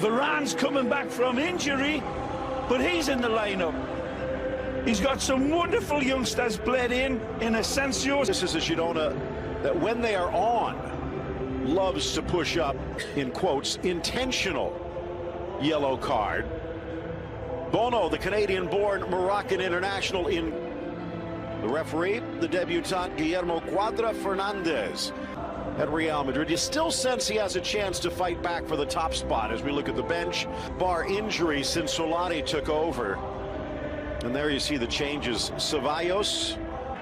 Varane's coming back from injury, but he's in the lineup. He's got some wonderful youngsters bled in Asensio. This is a Girona that when they are on, loves to push up, in quotes, intentional yellow card. Bono, the Canadian-born Moroccan international, in the referee, the debutant Guillermo Cuadra Fernandez at Real Madrid. You still sense he has a chance to fight back for the top spot as we look at the bench, bar injury since Solari took over. And there you see the changes. Ceballos,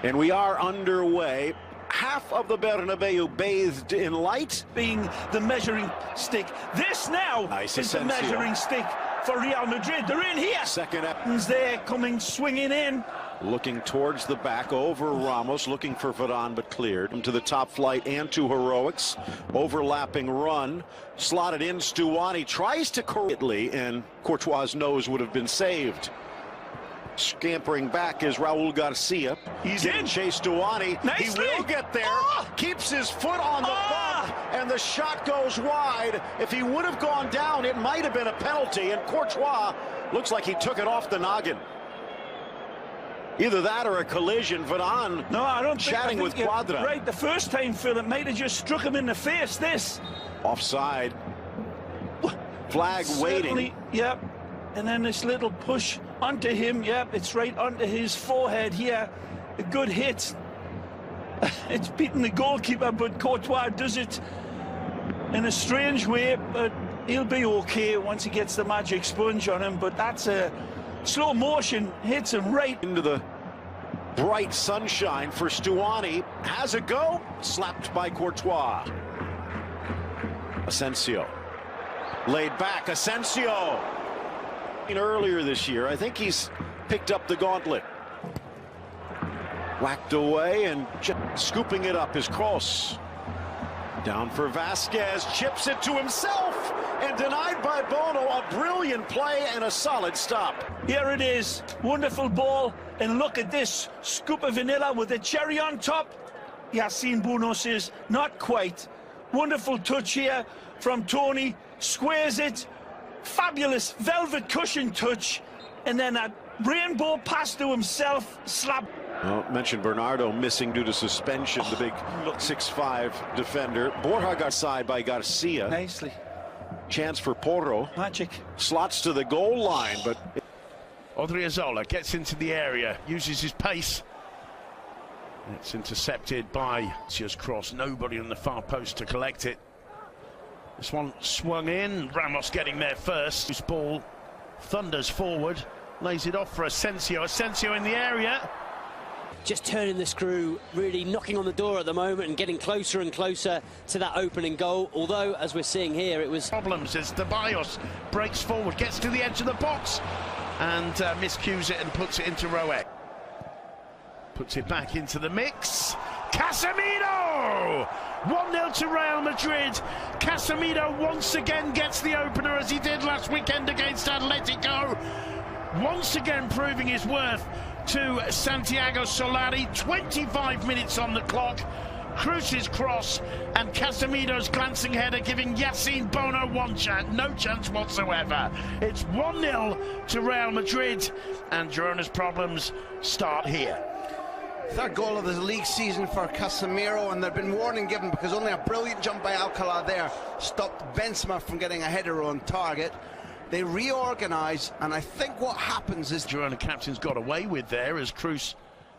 and we are underway. Half of the Bernabeu bathed in light. Being the measuring stick. This now is the measuring stick for Real Madrid. They're in here. Second Evans there coming swinging in. Looking towards the back over Ramos, looking for Varane but cleared. To the top flight and to heroics. Overlapping run. Slotted in, Stuani tries to correctly, and Courtois' nose would have been saved. Scampering back is Raul Garcia. He's in. Chase Stuani. Nicely. He will get there. Keeps his foot on the bump, and the shot goes wide. If he would have gone down, it might have been a penalty, and Courtois looks like he took it off the noggin. Either that or a collision. Varane, no, I don't chatting with Cuadra. Right, the first time, Phil, it might have just struck him in the face. This offside. Flag waiting. Yep. And then this little push onto him. Yep, it's right onto his forehead here. A good hit. It's beaten the goalkeeper, but Courtois does it in a strange way. But he'll be okay once he gets the magic sponge on him. But that's a slow motion, hits him right into the bright sunshine for Stuani. Has a go, slapped by Courtois. Asensio, laid back, Asensio. Earlier this year, I think he's picked up the gauntlet. Whacked away and scooping it up is Kroos. Down for Vasquez, chips it to himself, and denied by Bono. A brilliant play and a solid stop. Here it is, wonderful ball, and look at this scoop of vanilla with a cherry on top. Yassine Bono says, not quite. Wonderful touch here from Tony, squares it, fabulous velvet cushion touch, and then a rainbow pass to himself, slap. Well, mentioned Bernardo missing due to suspension, the big 6'5" defender. Borja got side by Garcia. Nicely. Chance for Porro. Magic. Slots to the goal line, but Odriozola gets into the area, uses his pace. It's intercepted by Cia's cross. Nobody on the far post to collect it. This one swung in. Ramos getting there first. This ball thunders forward, lays it off for Asensio. Asensio in the area. Just turning the screw, really knocking on the door at the moment and getting closer and closer to that opening goal. Although, as we're seeing here, it was problems as Ceballos breaks forward, gets to the edge of the box, and miscues it and puts it into Roek. Puts it back into the mix. Casemiro! 1-0 to Real Madrid. Casemiro once again gets the opener, as he did last weekend against Atletico. Once again proving his worth to Santiago Solari. 25 minutes on the clock. Cruz's cross and Casemiro's glancing header giving Yassine Bono no chance whatsoever. It's 1-0 to Real Madrid, and Girona's problems start here. Third goal of the league season for Casemiro, and there'd been warning given because only a brilliant jump by Alcalá there stopped Benzema from getting a header on target. They reorganise, and I think what happens is Girona captain's got away with there as Cruz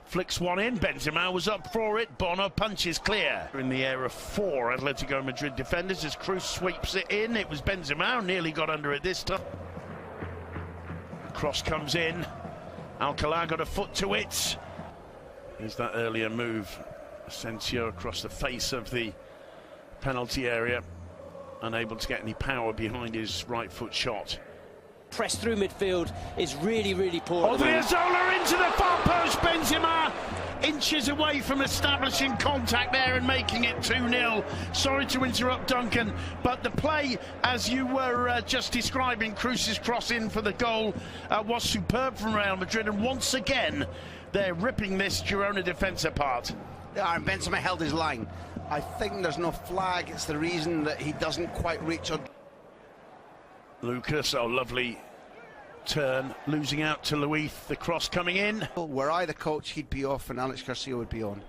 flicks one in. Benzema was up for it. Bono punches clear. In the air of 4 Atletico Madrid defenders as Cruz sweeps it in. It was Benzema who nearly got under it this time. Cross comes in. Alcalá got a foot to it. Here's that earlier move. Asensio across the face of the penalty area, unable to get any power behind his right foot shot. Press through midfield is really, really poor. Odriozola into the far post. Benzema inches away from establishing contact there and making it 2-0. Sorry to interrupt, Duncan, but the play, as you were just describing, Cruz's cross in for the goal, was superb from Real Madrid, and once again they're ripping this Girona defence apart. And Benzema held his line. I think there's no flag. It's the reason that he doesn't quite reach on. Lucas, oh, lovely turn, losing out to Luis, the cross coming in. Were I the coach, he'd be off and Alex Garcia would be on.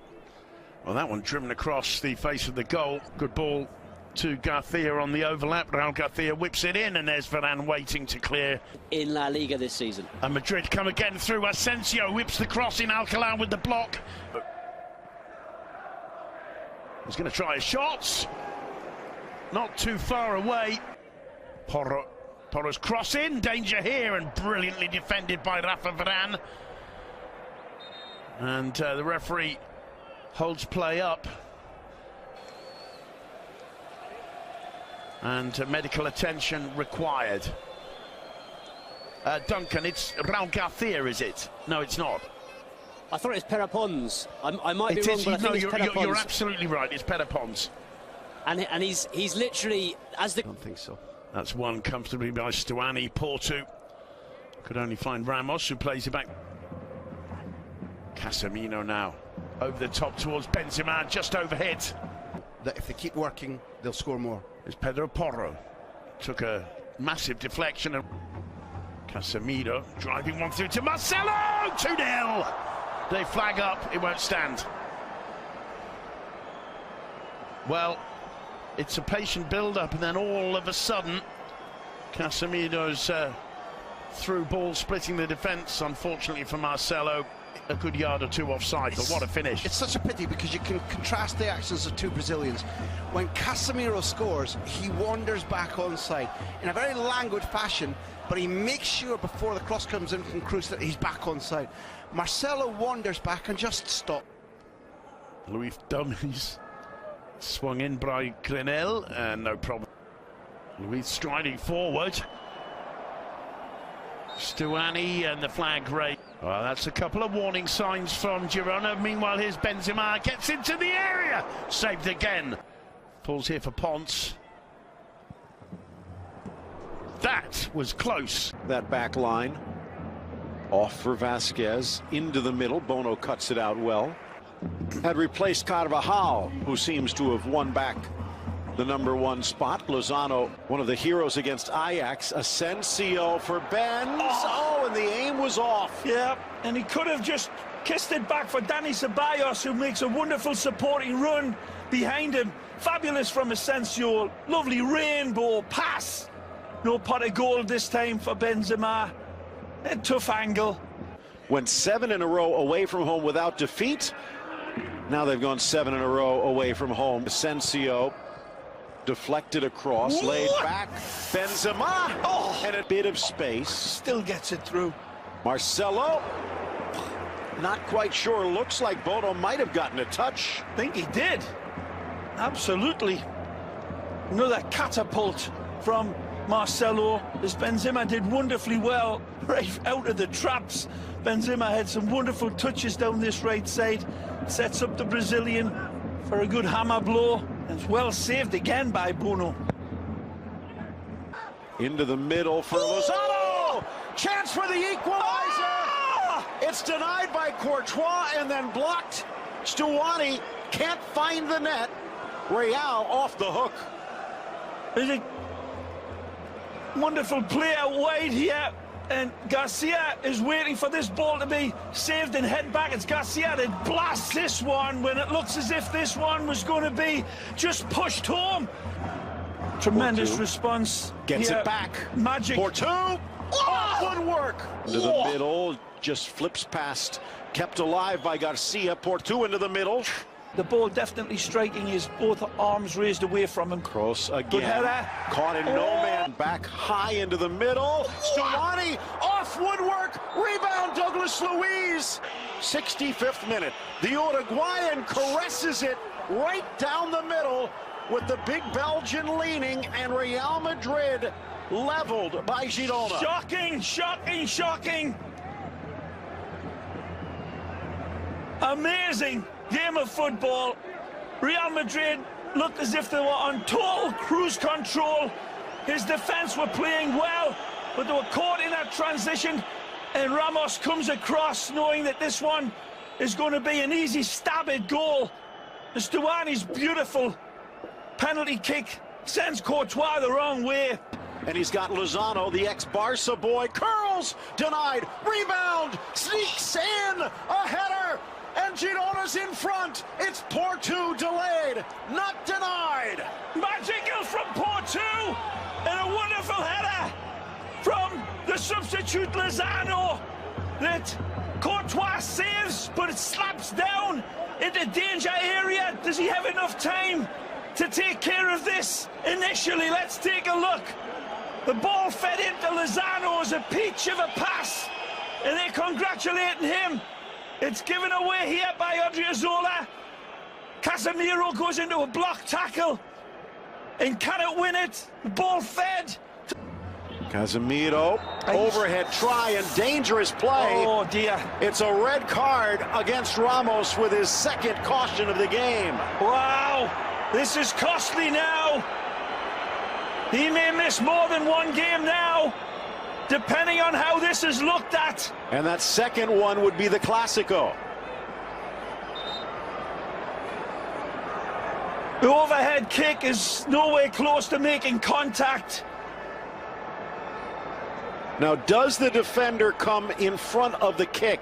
Well, that one driven across the face of the goal. Good ball to Garcia on the overlap. Raul Garcia whips it in, and there's Varane waiting to clear. In La Liga this season. And Madrid come again through. Asensio whips the cross in. Alcalá with the block. He's going to try a shot. Not too far away. Porro's cross in. Danger here, and brilliantly defended by Rafa Varane. And the referee holds play up. And medical attention required. Duncan, it's Raul Garcia, is it? No, it's not. I thought it was Perapons. I might be wrong, but I think it's Perapons. You're absolutely right, it's Perapons. And he's literally, as the... I don't think so. That's won comfortably by Stuani. Porto could only find Ramos, who plays it back. Casemiro now over the top towards Benzema, just overhit. That if they keep working, they'll score more. It's Pedro Porro. Took a massive deflection. And Casemiro driving one through to Marcelo! 2-0! They flag up, it won't stand. Well, it's a patient build-up, and then all of a sudden, Casemiro's through ball splitting the defence, unfortunately for Marcelo. A good yard or two offside, but what a finish. It's such a pity because you can contrast the actions of two Brazilians. When Casemiro scores, he wanders back onside in a very languid fashion, but he makes sure before the cross comes in from Cruz that he's back onside. Marcelo wanders back and just stops. Luis dummies. Swung in by Grenell, and no problem. Luis striding forward. Stuani and the flag raised. Well, that's a couple of warning signs from Girona. Meanwhile, here's Benzema, gets into the area. Saved again. Falls here for Ponce. That was close. That back line. Off for Vasquez. Into the middle. Bono cuts it out well. Had replaced Carvajal, who seems to have won back the #1 spot. Lozano, one of the heroes against Ajax. Asensio for Benz. Oh, and the aim was off. Yeah, and he could have just kissed it back for Dani Ceballos, who makes a wonderful supporting run behind him. Fabulous from Asensio. Lovely rainbow pass. No pot of gold this time for Benzema. A tough angle. Went 7 in a row away from home without defeat. Now they've gone 7 in a row away from home. Asensio deflected across, laid back. Benzema, and a bit of space. Still gets it through. Marcelo, not quite sure. Looks like Bono might have gotten a touch. I think he did. Absolutely. Another catapult from Marcelo. As Benzema did wonderfully well right out of the traps. Benzema had some wonderful touches down this right side. Sets up the Brazilian for a good hammer blow. And it's well saved again by Bono. Into the middle for Lozano. Chance for the equalizer. It's denied by Courtois and then blocked. Stuani can't find the net. Real off the hook. There's a wonderful play out wide here. And Garcia is waiting for this ball to be saved and head back. It's Garcia that blasts this one when it looks as if this one was going to be just pushed home. Tremendous response. Gets here. it back. Magic. Porto. Oh, good work. Into the middle. Just flips past. Kept alive by Garcia. Porto into the middle. The ball definitely striking his both arms raised away from him. Cross again. Good header. Caught in no man. Back high into the middle. Stuani off woodwork. Rebound Douglas Luiz. 65th minute. The Uruguayan caresses it right down the middle with the big Belgian leaning, and Real Madrid leveled by Girona. Shocking, shocking, shocking. Amazing game of football. Real Madrid looked as if they were on total cruise control. His defense were playing well, but they were caught in that transition, and Ramos comes across knowing that this one is going to be an easy stab at goal. Stuani's beautiful penalty kick sends Courtois the wrong way. And he's got Lozano, the ex-Barca boy, curls, denied, rebound, sneaks in, a header, and Girona's in front. It's Porto delayed, not denied. Magic goal from Porto, and a wonderful header from the substitute Lozano that Courtois saves, but it slaps down into danger area. Does he have enough time to take care of this initially? Let's take a look. The ball fed into Lozano as a peach of a pass, and they're congratulating him. It's given away here by Odriozola. Casemiro goes into a block tackle and cannot win it. The ball fed. Casemiro, overhead try and dangerous play. Oh dear. It's a red card against Ramos with his second caution of the game. Wow, this is costly now. He may miss more than one game now, depending on how this is looked at. And that second one would be the Clásico. The overhead kick is nowhere close to making contact. Now, does the defender come in front of the kick?